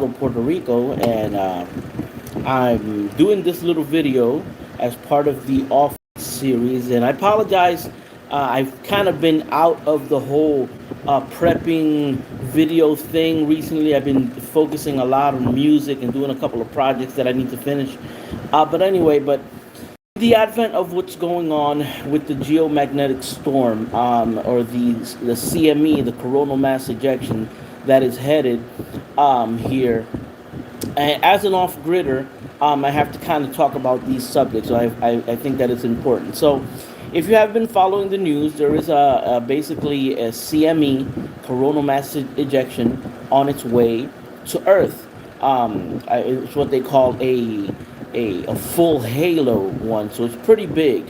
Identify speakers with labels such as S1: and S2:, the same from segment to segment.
S1: Puerto Rico, and I'm doing this little video as part of the Off series. And I apologize, I've kind of been out of the whole prepping video thing recently. I've been focusing a lot on music and doing a couple of projects that I need to finish. But the advent of what's going on with the geomagnetic storm, or the CME, the coronal mass ejection that is headed here. And as an off-gridder, I have to kind of talk about these subjects. So I think that it's important. So, if you have been following the news, there is basically a CME, coronal mass ejection, on its way to Earth. It's what they call a full halo one, so it's pretty big.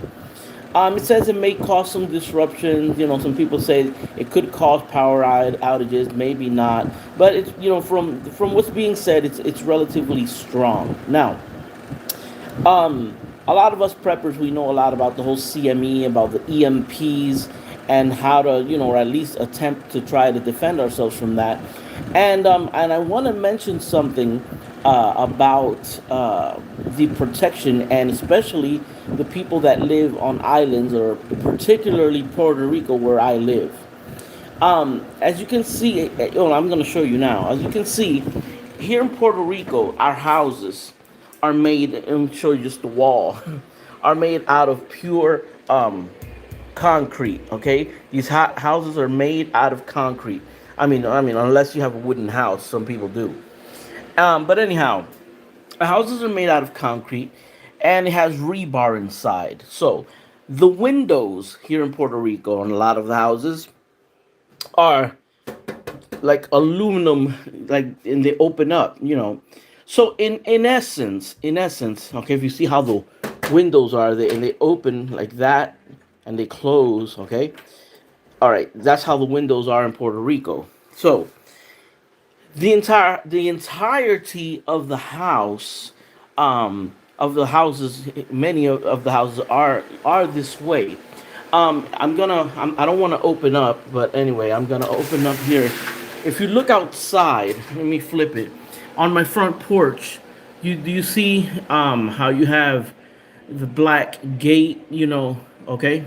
S1: It says it may cause some disruptions. Some people say it could cause power outages, maybe not. But it's from what's being said, it's relatively strong. Now, a lot of us preppers, we know a lot about the whole CME, about the EMPs, and how to or at least attempt to try to defend ourselves from that. And I want to mention something about the protection, and especially the people that live on islands, or particularly Puerto Rico, where I live. As you can see, I'm going to show you now. As you can see, here in Puerto Rico, our houses are made. Let me show you just the wall. Are made out of pure concrete. Okay, these houses are made out of concrete. I mean, unless you have a wooden house, some people do. But anyhow, the houses are made out of concrete, and it has rebar inside. So the windows here in Puerto Rico on a lot of the houses are like aluminum, like, and they open up. So in essence, okay, if you see how the windows are, they open like that, and they close. Okay, all right, that's how the windows are in Puerto Rico. So the entirety of the house, of the houses, many of the houses are this way. I don't want to open up, but anyway, I'm gonna open up here. If you look outside, let me flip it. On my front porch, you see how you have the black gate, okay?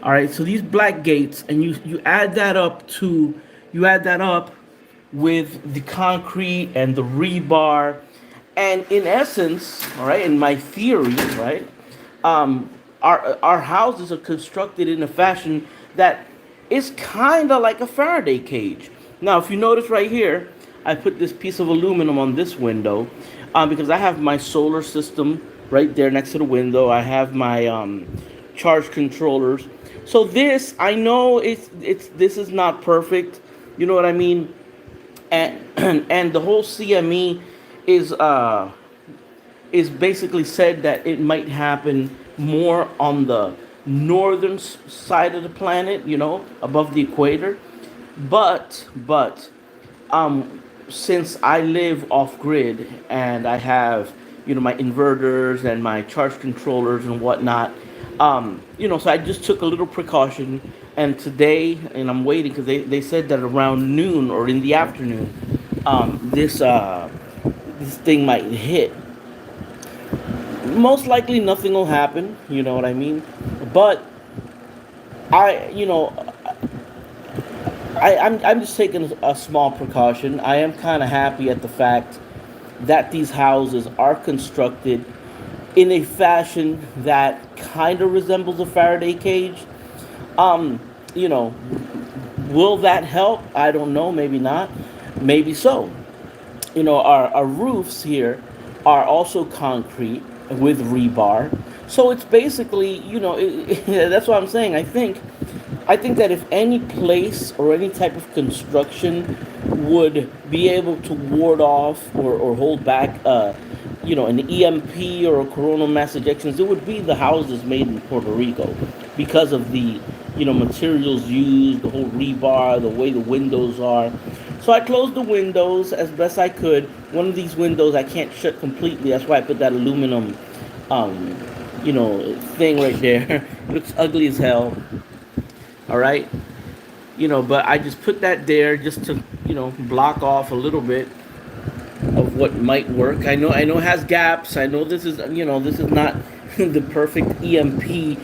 S1: All right, so these black gates, and you add that up with the concrete and the rebar, and in essence, all right, in my theory, right, our houses are constructed in a fashion that is kind of like a Faraday cage. Now, if you notice right here, I put this piece of aluminum on this window, because I have my solar system right there next to the window. I have my charge controllers. So this, I know it's this is not perfect. You know what I mean? And and the whole CME is basically said that it might happen more on the northern side of the planet, above the equator. But since I live off grid, and I have my inverters and my charge controllers and whatnot, so I just took a little precaution. And today, and I'm waiting, because they said that around noon or in the afternoon, this thing might hit. Most likely nothing will happen, you know what I mean? But I you know I'm just taking a small precaution. I am kind of happy at the fact that these houses are constructed in a fashion that kind of resembles a Faraday cage. Um, you know, will that help? I don't know. Maybe not. Maybe so. Our roofs here are also concrete with rebar. So it's basically, that's what I'm saying. I think that if any place or any type of construction would be able to ward off, or hold back, an EMP or a coronal mass ejections, it would be the houses made in Puerto Rico, because of the, materials used, the whole rebar, the way the windows are. So I closed the windows as best I could. One of these windows I can't shut completely. That's why I put that aluminum, um, thing right there. It looks ugly as hell. All right. But I just put that there just to, block off a little bit. of what might work. I know it has gaps. I know this is not the perfect EMP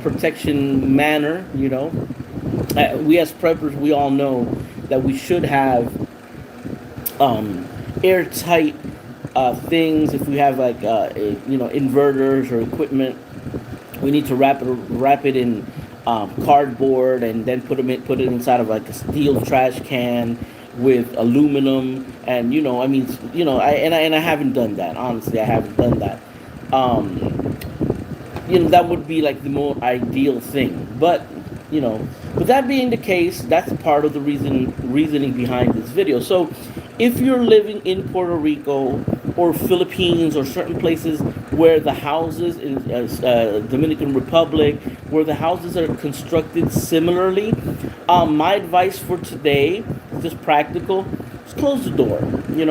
S1: protection manner. We as preppers, we all know that we should have airtight things. If we have like inverters or equipment, we need to wrap it in cardboard and then put it inside of like a steel trash can with aluminum. And I haven't done that. Honestly, I haven't done that. um that would be like the more ideal thing. But with that being the case, that's part of the reasoning behind this video. So if you're living in Puerto Rico or Philippines or certain places where the houses in Dominican Republic, where the houses are constructed similarly, my advice for today is just practical. Just close the door.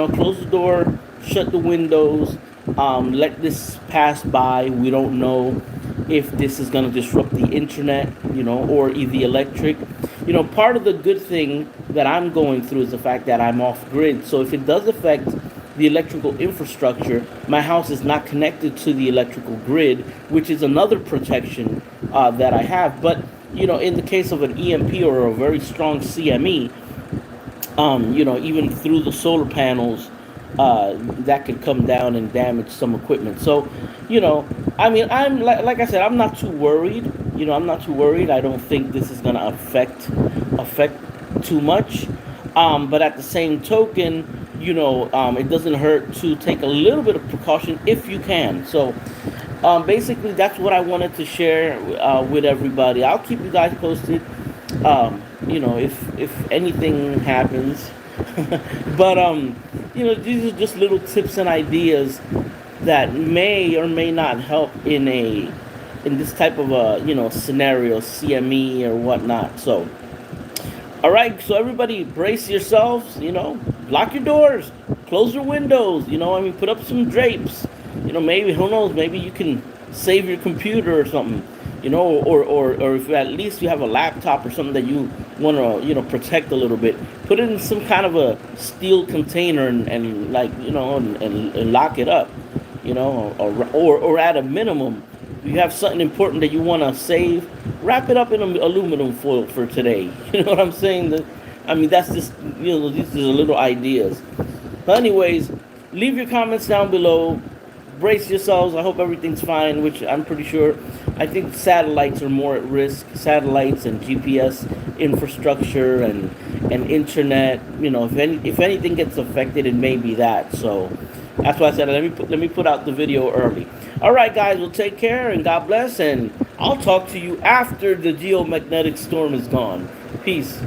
S1: Close the door, shut the windows. Let this pass by. We don't know if this is going to disrupt the internet, or the electric. Part of the good thing that I'm going through is the fact that I'm off grid. So if it does affect the electrical infrastructure, my house is not connected to the electrical grid, which is another protection that I have. But in the case of an EMP or a very strong CME, even through the solar panels, that could come down and damage some equipment. So, I'm like I said, I'm not too worried. I'm not too worried. I don't think this is gonna affect too much. But at the same token, it doesn't hurt to take a little bit of precaution if you can. So, basically, that's what I wanted to share with everybody. I'll keep you guys posted. If anything happens. But these are just little tips and ideas that may or may not help in this type of a scenario, CME or whatnot. So, all right, so everybody brace yourselves. Lock your doors, close your windows. Put up some drapes. Maybe, who knows, maybe you can save your computer or something. Or if at least you have a laptop or something that you want to protect a little bit, put it in some kind of a steel container and like and lock it up. Or at a minimum, if you have something important that you want to save, wrap it up in aluminum foil for today. You know what I'm saying? That's just these are little ideas. But anyways, leave your comments down below. Brace yourselves. I hope everything's fine, which I'm pretty sure. I think satellites are more at risk. Satellites and GPS infrastructure and internet. If anything gets affected, it may be that. So that's why I said let me put out the video early. All right, guys. Well, take care and God bless. And I'll talk to you after the geomagnetic storm is gone. Peace.